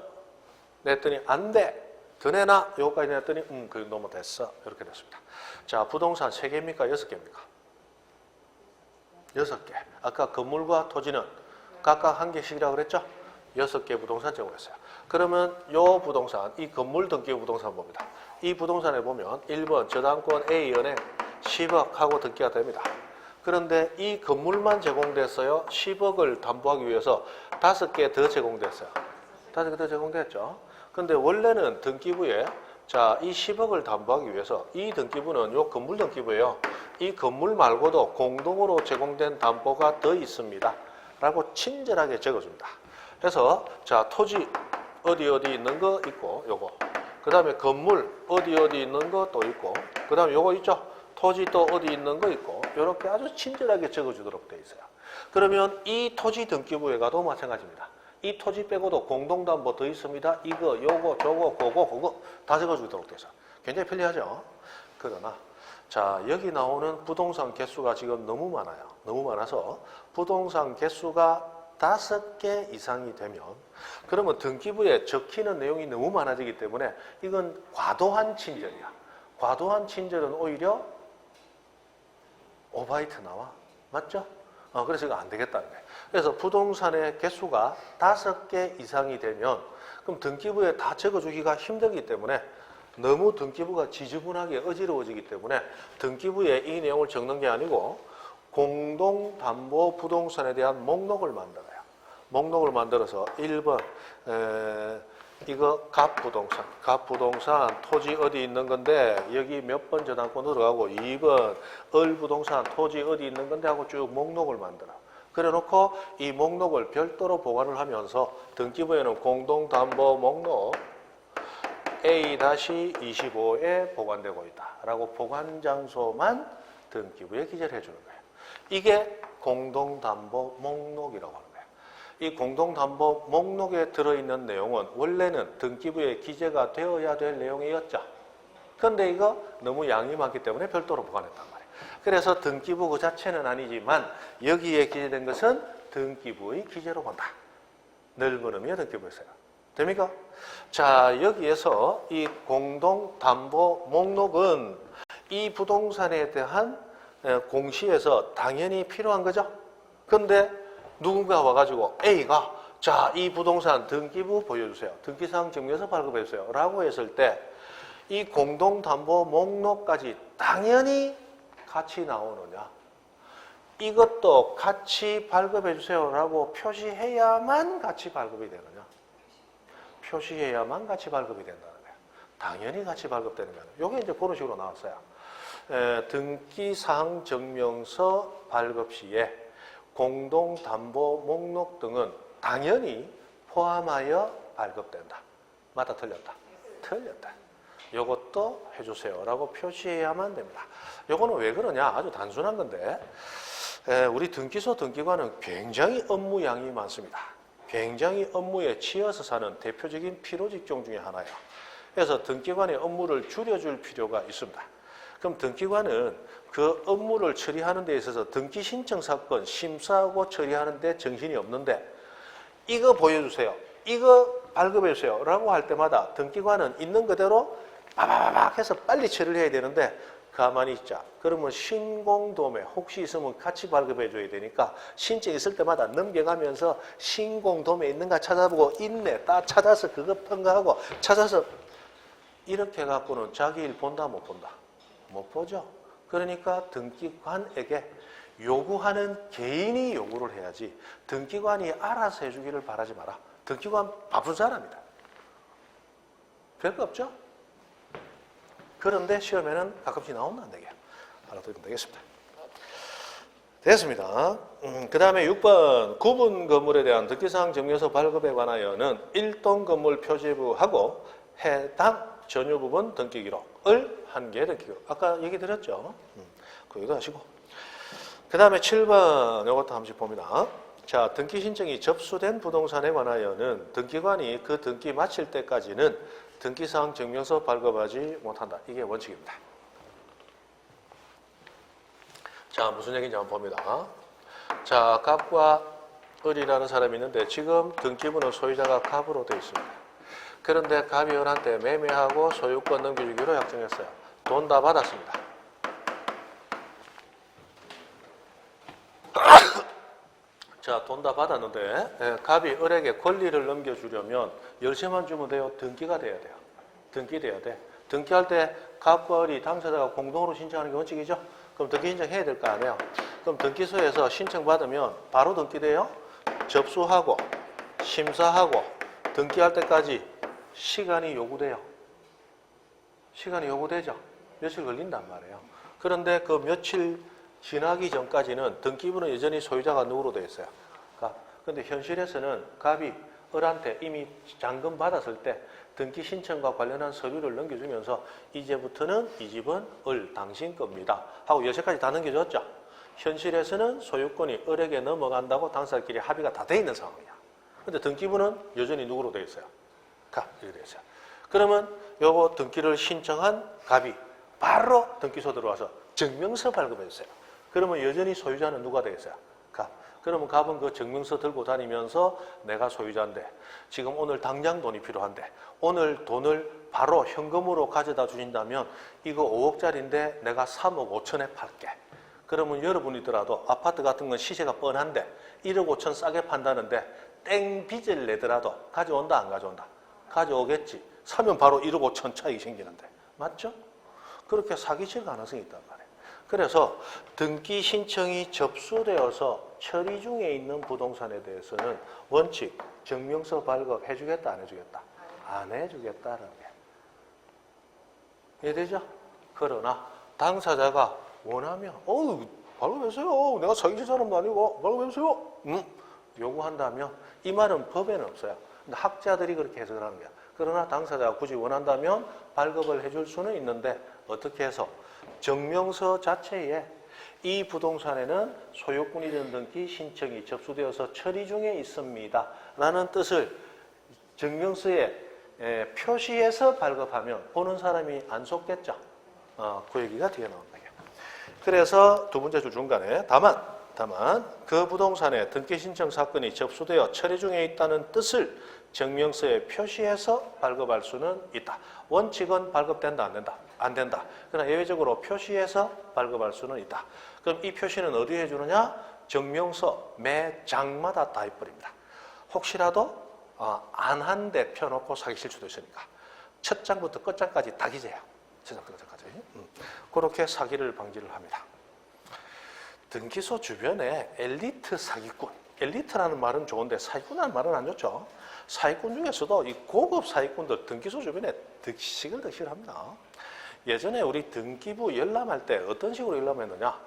냈더니 안 돼. 더 내놔. 요거까지 냈더니 그 너무 됐어. 이렇게 됐습니다. 자, 부동산 3개입니까? 6개입니까? 6개. 아까 건물과 토지는 각각 1개씩이라고 그랬죠? 6개 부동산 제공했어요. 그러면 요 부동산, 이 건물 등기 부동산 봅니다. 이 부동산에 보면 1번 저당권 A은행 10억 하고 등기가 됩니다. 그런데 이 건물만 제공됐어요. 10억을 담보하기 위해서 5개 더 제공됐어요. 5개 더 제공됐죠? 근데 원래는 등기부에 자, 이 10억을 담보하기 위해서 이 등기부는 요 건물 등기부예요. 이 건물 말고도 공동으로 제공된 담보가 더 있습니다. 라고 친절하게 적어줍니다. 그래서 자, 토지 어디 있는 거 있고 요거. 그 다음에 건물 어디 있는 거 또 있고. 그 다음에 요거 있죠? 토지 또 어디 있는 거 있고. 요렇게 아주 친절하게 적어주도록 되어 있어요. 그러면 이 토지 등기부에 가도 마찬가지입니다. 이 토지 빼고도 공동담보 더 있습니다. 이거, 요거, 저거, 그거 다 적어주도록 되어 있어요. 굉장히 편리하죠? 그러나 자, 여기 나오는 부동산 개수가 지금 너무 많아요. 너무 많아서 부동산 개수가 5개 이상이 되면 그러면 등기부에 적히는 내용이 너무 많아지기 때문에 이건 과도한 친절이야. 과도한 친절은 오히려 오바이트 나와. 맞죠? 그래서 이거 안 되겠다는 거예요. 그래서 부동산의 개수가 5개 이상이 되면 그럼 등기부에 다 적어주기가 힘들기 때문에 너무 등기부가 지저분하게 어지러워지기 때문에 등기부에 이 내용을 적는 게 아니고 공동담보 부동산에 대한 목록을 만들어요. 목록을 만들어서 1번 이거 갑부동산 토지 어디 있는 건데 여기 몇 번 저당권 들어가고 2번 을부동산 토지 어디 있는 건데 하고 쭉 목록을 만들어. 그래 놓고 이 목록을 별도로 보관을 하면서 등기부에는 공동담보 목록 A-25에 보관되고 있다라고 보관 장소만 등기부에 기재를 해주는 거예요. 이게 공동담보 목록이라고 하는 거예요. 이 공동담보 목록에 들어있는 내용은 원래는 등기부에 기재가 되어야 될 내용이었죠. 그런데 이거 너무 양이 많기 때문에 별도로 보관했단 말이에요. 그래서 등기부 그 자체는 아니지만 여기에 기재된 것은 등기부의 기재로 본다. 넓은 의미의 등기부였어요. 됩니까? 자, 여기에서 이 공동담보 목록은 이 부동산에 대한 공시에서 당연히 필요한 거죠. 근데 누군가 와가지고 A가 자, 이 부동산 등기부 보여주세요. 등기사항 증명서 발급해주세요. 라고 했을 때 이 공동담보 목록까지 당연히 같이 나오느냐. 이것도 같이 발급해주세요. 라고 표시해야만 같이 발급이 되느냐. 표시해야만 같이 발급이 된다는 거예요. 당연히 같이 발급되는 거예요. 이게 이제 그런 식으로 나왔어요. 등기사항 증명서 발급 시에 공동담보 목록 등은 당연히 포함하여 발급된다. 맞다, 틀렸다? 틀렸다. 요것도 해주세요. 라고 표시해야만 됩니다. 요거는 왜 그러냐? 아주 단순한 건데 우리 등기소 등기관은 굉장히 업무량이 많습니다. 굉장히 업무에 치여서 사는 대표적인 필요직종 중에 하나예요. 그래서 등기관의 업무를 줄여줄 필요가 있습니다. 그럼 등기관은 그 업무를 처리하는 데 있어서 등기 신청 사건 심사하고 처리하는 데 정신이 없는데 이거 보여주세요. 이거 발급해주세요. 라고 할 때마다 등기관은 있는 그대로 빠바바박 해서 빨리 처리를 해야 되는데 가만히 있자. 그러면 신공도매 혹시 있으면 같이 발급해줘야 되니까 신청 있을 때마다 넘겨가면서 신공도매 있는가 찾아보고 있네. 딱 찾아서 그거 평가하고 찾아서 이렇게 해갖고는 자기 일 본다 못 본다? 못 보죠. 그러니까 등기관에게 요구하는 개인이 요구를 해야지 등기관이 알아서 해주기를 바라지 마라. 등기관 바쁜 사람이다. 별거 없죠? 그런데 시험에는 가끔씩 나온다 안 되게 알아두면 되겠습니다. 됐습니다. 그 다음에 6번 구분 건물에 대한 등기사항 증명서 발급에 관하여는 일동 건물 표지부하고 해당 전유 부분 등기 기록을 한 개의 등기 기록. 아까 얘기 드렸죠? 그거 하시고. 그 다음에 7번 이것도 한번 봅니다. 자, 등기 신청이 접수된 부동산에 관하여는 등기관이 그 등기 마칠 때까지는 등기사항 증명서 발급하지 못한다. 이게 원칙입니다. 자, 무슨 얘기인지 한번 봅니다. 자, 갑과 을이라는 사람이 있는데 지금 등기부는 소유자가 갑으로 되어 있습니다. 그런데 갑이 을한테 매매하고 소유권 넘겨주기로 약정했어요. 돈 다 받았습니다. 자, 돈 다 받았는데 갑이 을에게 권리를 넘겨주려면 열쇠만 주면 돼요? 등기가 돼야 돼요? 등기돼야 돼. 등기할 때 갑과 을이 당사자가 공동으로 신청하는 게 원칙이죠? 그럼 등기 신청해야 될 거 아니에요? 그럼 등기소에서 신청받으면 바로 등기돼요? 접수하고 심사하고 등기할 때까지 시간이 요구돼요. 시간이 요구되죠? 며칠 걸린단 말이에요. 그런데 그 며칠 지나기 전까지는 등기부는 여전히 소유자가 누구로 되어 있어요? 그런데 현실에서는 갑이 을한테 이미 잔금 받았을 때 등기 신청과 관련한 서류를 넘겨주면서 이제부터는 이 집은 을 당신 겁니다 하고 여기까지 다 넘겨줬죠. 현실에서는 소유권이 을에게 넘어간다고 당사자끼리 합의가 다 돼 있는 상황이야. 그런데 등기부는 여전히 누구로 되어 있어요? 이렇게 되어 있어요. 그러면 요거 등기를 신청한 갑이 바로 등기소 들어와서 증명서 발급해주세요. 그러면 여전히 소유자는 누가 되겠어요? 갑. 그러면 갑은 그 증명서 들고 다니면서 내가 소유자인데 지금 오늘 당장 돈이 필요한데 오늘 돈을 바로 현금으로 가져다 주신다면 이거 5억짜리인데 내가 3억 5천에 팔게. 그러면 여러분이더라도 아파트 같은 건 시세가 뻔한데 1억 5천 싸게 판다는데 땡 빚을 내더라도 가져온다 안 가져온다? 가져오겠지. 사면 바로 1억 5천 차익이 생기는데. 맞죠? 그렇게 사기칠 가능성이 있단 말이에요. 그래서 등기 신청이 접수되어서 처리 중에 있는 부동산에 대해서는 원칙 증명서 발급 해주겠다 안 해주겠다? 안 해주겠다라는 게 이해되죠? 그러나 당사자가 원하면 발급해주세요. 내가 사기칠 사람도 아니고 발급해주세요. 요구한다면 이 말은 법에는 없어요. 근데 학자들이 그렇게 해석을 하는 거야. 그러나 당사자가 굳이 원한다면 발급을 해줄 수는 있는데 어떻게 해서 증명서 자체에 이 부동산에는 소유권이전 등기 신청이 접수되어서 처리 중에 있습니다 라는 뜻을 증명서에 표시해서 발급하면 보는 사람이 안 속겠죠. 그 얘기가 뒤에 나온다. 그래서 두 번째 줄 중간에 다만 그 부동산에 등기 신청 사건이 접수되어 처리 중에 있다는 뜻을 증명서에 표시해서 발급할 수는 있다. 원칙은 발급된다 안 된다? 안 된다. 그러나 예외적으로 표시해서 발급할 수는 있다. 그럼 이 표시는 어디에 해주느냐? 증명서 매 장마다 다 해버립니다. 혹시라도 안 한 데 펴놓고 사기칠 수도 있으니까 첫 장부터 끝장까지 다 기재해요. 첫 장부터 끝장까지. 그렇게 사기를 방지를 합니다. 등기소 주변에 엘리트 사기꾼, 엘리트라는 말은 좋은데 사기꾼이라는 말은 안 좋죠. 사기꾼 중에서도 이 고급 사기꾼들 등기소 주변에 득식을 합니다. 예전에 우리 등기부 열람할 때 어떤 식으로 열람했느냐?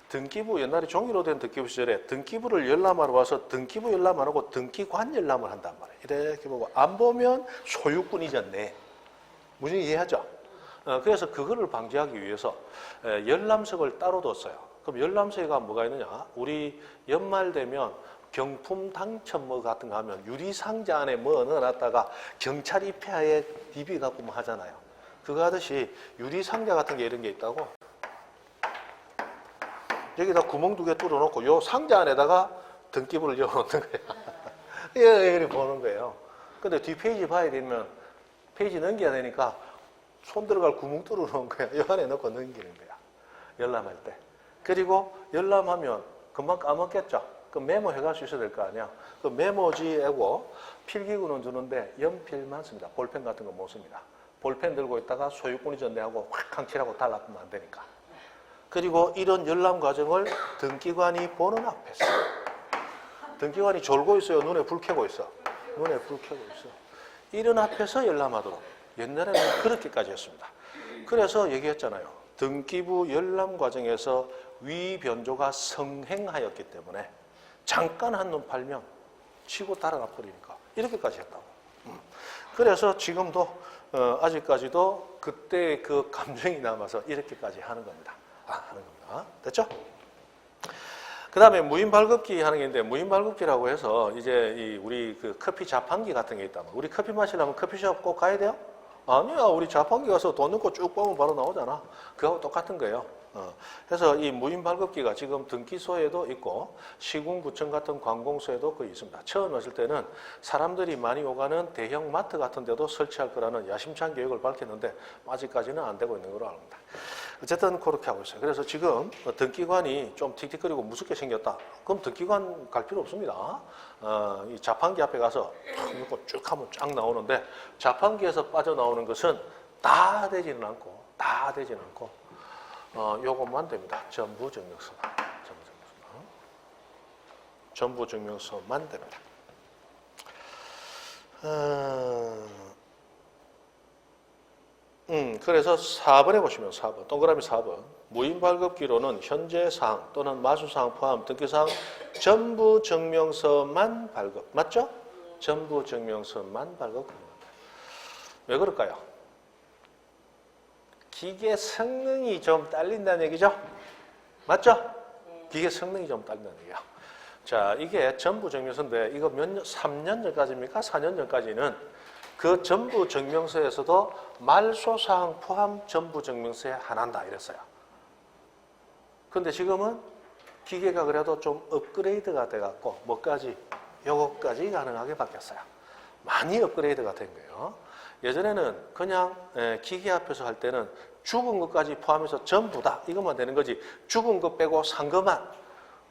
등기부 옛날에 종이로 된 등기부 시절에 등기부를 열람하러 와서 등기부 열람 안 하고 등기관 열람을 한단 말이에요. 이렇게 보고 안 보면 소유꾼이잖네. 무슨 이해하죠? 그래서 그거를 방지하기 위해서 열람석을 따로 뒀어요. 그럼 열람석에가 뭐가 있느냐? 우리 연말 되면 경품 당첨 뭐 같은 거 하면 유리상자 안에 뭐 넣어놨다가 경찰 입회하에 DB 갖고 뭐 하잖아요. 그거 하듯이 유리상자 같은 게 이런 게 있다고. 여기다 구멍 2개 뚫어놓고 요 상자 안에다가 등기부를 열어놓는 거예요. 이렇게 보는 거예요. 근데 뒷페이지 봐야 되면 페이지 넘겨야 되니까 손 들어갈 구멍 뚫어놓은 거야. 이 안에 넣고 넘기는 거야. 열람할 때. 그리고 열람하면 금방 까먹겠죠. 그 메모해갈 수 있어야 될 거 아니야. 그 메모지하고 필기구는 주는데 연필만 씁니다. 볼펜 같은 거 못 씁니다. 볼펜 들고 있다가 소유권이 전대하고 확 강칠하고 달라붙으면 안 되니까. 그리고 이런 열람 과정을 등기관이 보는 앞에서. 등기관이 졸고 있어요. 눈에 불 켜고 있어. 눈에 불 켜고 있어. 이런 앞에서 열람하도록. 옛날에는 그렇게까지 했습니다. 그래서 얘기했잖아요. 등기부 열람 과정에서 위변조가 성행하였기 때문에 잠깐 한눈 팔면 치고 달아나 버리니까 이렇게까지 했다고. 그래서 지금도 아직까지도 그때 그 감정이 남아서 이렇게까지 하는 겁니다. 하는 겁니다. 됐죠? 그 다음에 무인 발급기 하는 게 있는데, 무인 발급기라고 해서 이제 우리 그 커피 자판기 같은 게 있다면, 우리 커피 마시려면 커피숍 꼭 가야 돼요? 아니야. 우리 자판기 가서 돈 넣고 쭉 보면 바로 나오잖아. 그거하고 똑같은 거예요. 그래서 이 무인 발급기가 지금 등기소에도 있고 시군구청 같은 관공서에도 거의 있습니다. 처음 왔을 때는 사람들이 많이 오가는 대형 마트 같은 데도 설치할 거라는 야심찬 계획을 밝혔는데 아직까지는 안 되고 있는 걸로 알고 있습니다. 어쨌든 그렇게 하고 있어요. 그래서 지금 등기관이 좀 틱틱거리고 무섭게 생겼다. 그럼 등기관 갈 필요 없습니다. 이 자판기 앞에 가서 쭉 하면 쫙 나오는데 자판기에서 빠져나오는 것은 다 되지는 않고 요것만 됩니다. 전부 증명서만. 전부 증명서만 됩니다. 그래서 4번에 보시면 4번, 동그라미 4번. 무인 발급기로는 현재 사항 또는 마수 사항 포함 등기 사항 전부 증명서만 발급. 맞죠? 전부 증명서만 발급합니다. 왜 그럴까요? 기계 성능이 좀 딸린다는 얘기죠? 맞죠? 기계 성능이 좀 딸린다는 얘기야. 자, 이게 전부 증명서인데 이거 몇 년, 3년 전까지입니까? 4년 전까지는 그 전부 증명서에서도 말소사항 포함 전부 증명서에 한한다 이랬어요. 근데 지금은 기계가 그래도 좀 업그레이드가 돼갖고 뭐까지? 요거까지 가능하게 바뀌었어요. 많이 업그레이드가 된 거예요. 예전에는 그냥 기계 앞에서 할 때는 죽은 것까지 포함해서 전부 다 이것만 되는 거지 죽은 것 빼고 산 것만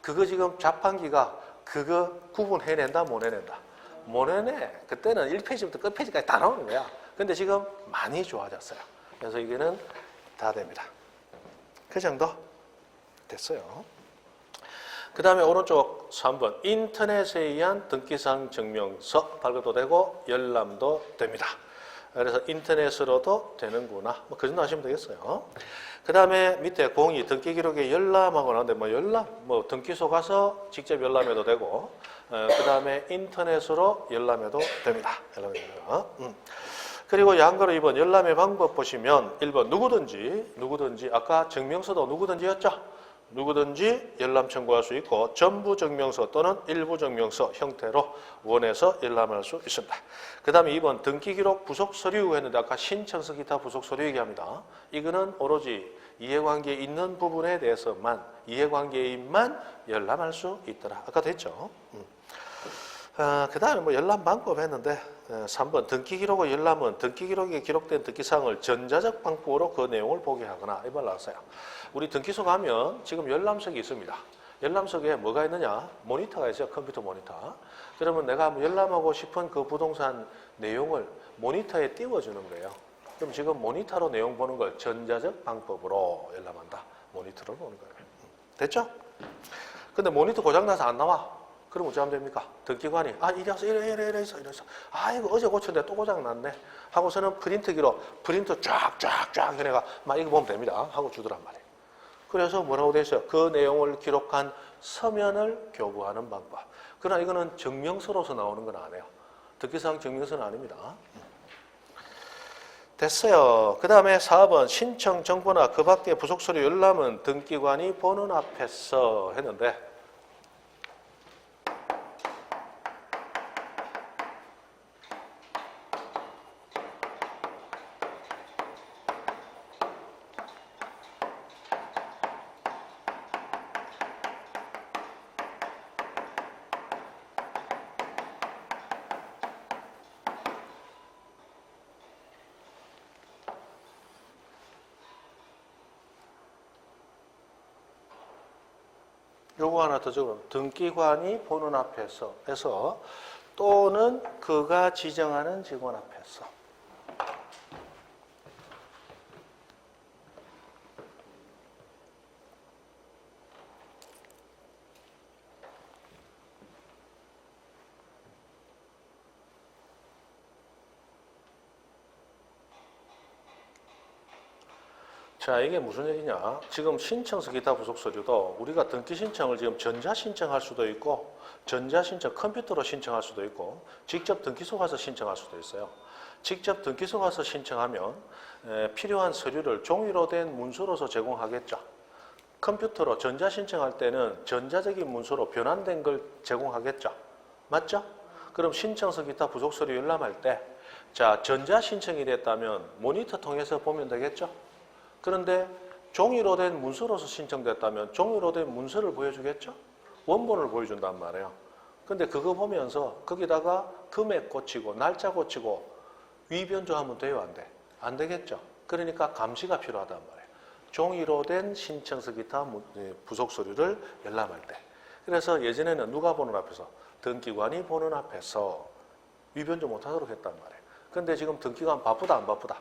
그거 지금 자판기가 그거 구분해낸다 못 해낸다? 못 해내. 그때는 1페이지부터 끝페이지까지 다 나오는 거야. 근데 지금 많이 좋아졌어요. 그래서 이게는 다 됩니다. 그 정도? 됐어요. 그 다음에 오른쪽 3번 인터넷에 의한 등기사항 증명서 발급도 되고 열람도 됩니다. 그래서 인터넷으로도 되는구나. 그 정도 하시면 되겠어요. 그 다음에 밑에 02 등기 기록에 열람하고 나는데 열람, 등기소 가서 직접 열람해도 되고, 그 다음에 인터넷으로 열람해도 됩니다. 그리고 양거로 2번 열람의 방법 보시면 1번 누구든지 아까 증명서도 누구든지였죠? 누구든지 열람 청구할 수 있고 전부 증명서 또는 일부 증명서 형태로 원해서 열람할 수 있습니다. 그 다음에 2번 등기기록 부속 서류 했는데 아까 신청서 기타 부속 서류 얘기합니다. 이거는 오로지 이해관계에 있는 부분에 대해서만 이해관계인만 열람할 수 있더라. 아까도 했죠. 그 다음에 열람 방법 했는데 3번 등기기록의 열람은 등기기록에 기록된 등기사항을 전자적 방법으로 그 내용을 보게 하거나 이걸 나왔어요. 우리 등기소 가면 지금 열람석이 있습니다. 열람석에 뭐가 있느냐? 모니터가 있어요. 컴퓨터 모니터. 그러면 내가 열람하고 싶은 그 부동산 내용을 모니터에 띄워주는 거예요. 그럼 지금 모니터로 내용 보는 걸 전자적 방법으로 열람한다. 모니터로 보는 거예요. 됐죠? 근데 모니터 고장나서 안 나와. 그럼 어찌 하면 됩니까? 등기관이 이래서 이거 어제 고쳤는데 또 고장났네 하고서는 프린트기로 프린트 쫙 해내가 막 이거 보면 됩니다 하고 주더란 말이에요. 그래서 뭐라고 돼 있어요? 그 내용을 기록한 서면을 교부하는 방법. 그러나 이거는 증명서로서 나오는 건 아니에요. 등기사항 증명서는 아닙니다. 됐어요. 그 다음에 4번 신청 정보나 그 밖의 부속서류 열람은 등기관이 보는 앞에서 했는데 요거 하나 더 적어. 등기관이 보는 앞에서 해서 또는 그가 지정하는 직원 앞에서. 자, 이게 무슨 얘기냐? 지금 신청서 기타 부속 서류도 우리가 등기 신청을 지금 전자 신청할 수도 있고 전자 신청 컴퓨터로 신청할 수도 있고 직접 등기소 가서 신청할 수도 있어요. 직접 등기소 가서 신청하면 필요한 서류를 종이로 된 문서로서 제공하겠죠. 컴퓨터로 전자 신청할 때는 전자적인 문서로 변환된 걸 제공하겠죠. 맞죠? 그럼 신청서 기타 부속 서류 열람할 때 자, 전자 신청이 됐다면 모니터 통해서 보면 되겠죠? 그런데 종이로 된 문서로서 신청됐다면 종이로 된 문서를 보여주겠죠? 원본을 보여준단 말이에요. 근데 그거 보면서 거기다가 금액 고치고 날짜 고치고 위변조하면 돼요? 안 돼? 안 되겠죠? 그러니까 감시가 필요하단 말이에요. 종이로 된 신청서 기타 부속 서류를 열람할 때. 그래서 예전에는 누가 보는 앞에서? 등기관이 보는 앞에서 위변조 못하도록 했단 말이에요. 근데 지금 등기관 바쁘다 안 바쁘다?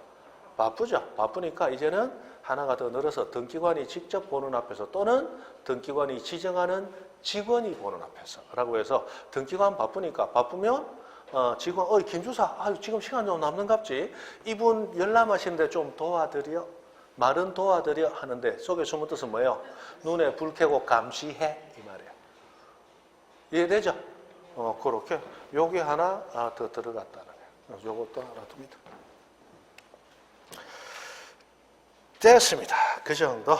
바쁘죠. 바쁘니까 이제는 하나가 더 늘어서 등기관이 직접 보는 앞에서 또는 등기관이 지정하는 직원이 보는 앞에서 라고 해서 등기관 바쁘니까 바쁘면 직원 김주사 지금 시간 좀 남는갑지 이분 열람하시는데 좀 도와드려 말은 도와드려 하는데 속에 숨은 뜻은 뭐예요? 눈에 불 켜고 감시해 이 말이에요. 이해되죠? 그렇게 요게 하나 더 들어갔다는 거예요. 요것도 하나 둡니다. 됐습니다. 그 정도.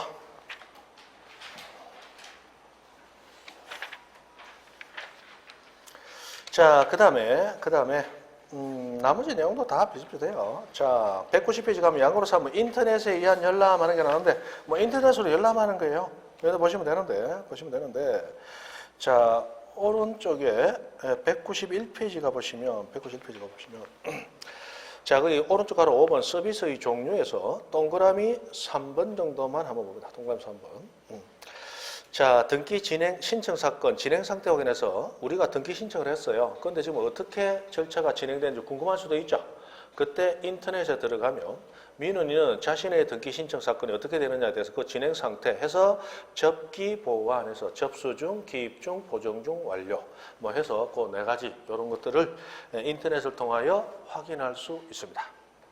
자, 그 다음에 나머지 내용도 다 비슷비슷해요. 자, 190페이지 가면 양으로 삼으면 인터넷에 의한 열람하는 게 나오는데 인터넷으로 열람하는 거예요. 여기다 보시면 되는데 자, 오른쪽에 191페이지 가보시면 자, 거기 오른쪽 가로 5번 서비스의 종류에서 동그라미 3번 정도만 한번 봅니다. 동그라미 3번. 자, 등기 진행 신청 사건 진행 상태 확인해서 우리가 등기 신청을 했어요. 그런데 지금 어떻게 절차가 진행되는지 궁금할 수도 있죠. 그때 인터넷에 들어가면 민원인은 자신의 등기 신청 사건이 어떻게 되느냐에 대해서 그 진행 상태 해서 접기 보완해서 접수 중, 기입 중, 보정 중, 완료 뭐 해서 그 네 가지 이런 것들을 인터넷을 통하여 확인할 수 있습니다.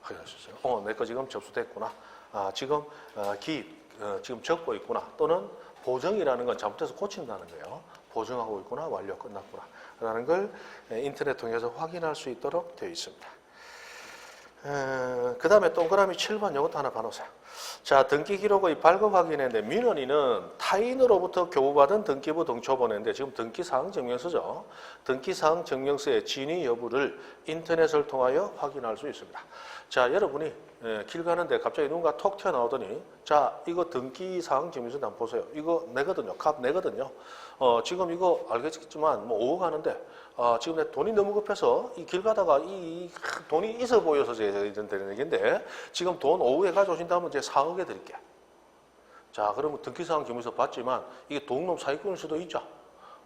확인할 수 있어요. 내 거 지금 접수됐구나. 지금 기입 지금 적고 있구나. 또는 보정이라는 건 잘못해서 고친다는 거예요. 보정하고 있구나. 완료 끝났구나. 라는 걸 인터넷 통해서 확인할 수 있도록 되어 있습니다. 그 다음에 동그라미 7번 이것도 하나 봐놓으세요. 자, 등기 기록의 발급 확인인데 민원인은 타인으로부터 교부받은 등기부 등초본인데 지금 등기사항 증명서죠. 등기사항 증명서의 진위 여부를 인터넷을 통하여 확인할 수 있습니다. 자, 여러분이 길 가는데 갑자기 누군가 톡 튀어나오더니 자, 이거 등기사항 증명서 한번 보세요. 이거 내거든요. 값 내거든요. 지금 이거 알겠지만 뭐 오후 가는데 지금 내 돈이 너무 급해서 이 길 가다가 이 돈이 있어 보여서 제가 되는 얘기인데 지금 돈 오후에 가져오신다면 이제 4억에 드릴게요. 자, 그러면 등기사항 증명서 받지만 이게 도둑놈 사기꾼일 수도 있죠.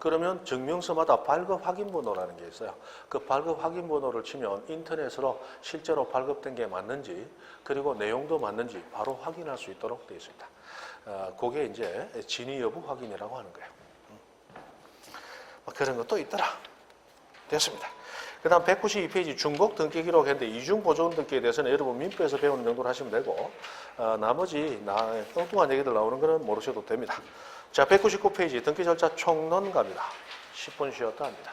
그러면 증명서마다 발급 확인 번호라는 게 있어요. 그 발급 확인 번호를 치면 인터넷으로 실제로 발급된 게 맞는지 그리고 내용도 맞는지 바로 확인할 수 있도록 되어 있습니다. 그게 이제 진위 여부 확인이라고 하는 거예요. 그런 것도 있더라. 됐습니다. 그 다음 192페이지 중복 등기 기록 했는데 이중 보존 등기에 대해서는 여러분 민법에서 배우는 정도로 하시면 되고 나머지 엉뚱한 얘기들 나오는 거는 모르셔도 됩니다. 자, 199페이지 등기 절차 총론 갑니다. 10분 쉬었다 합니다.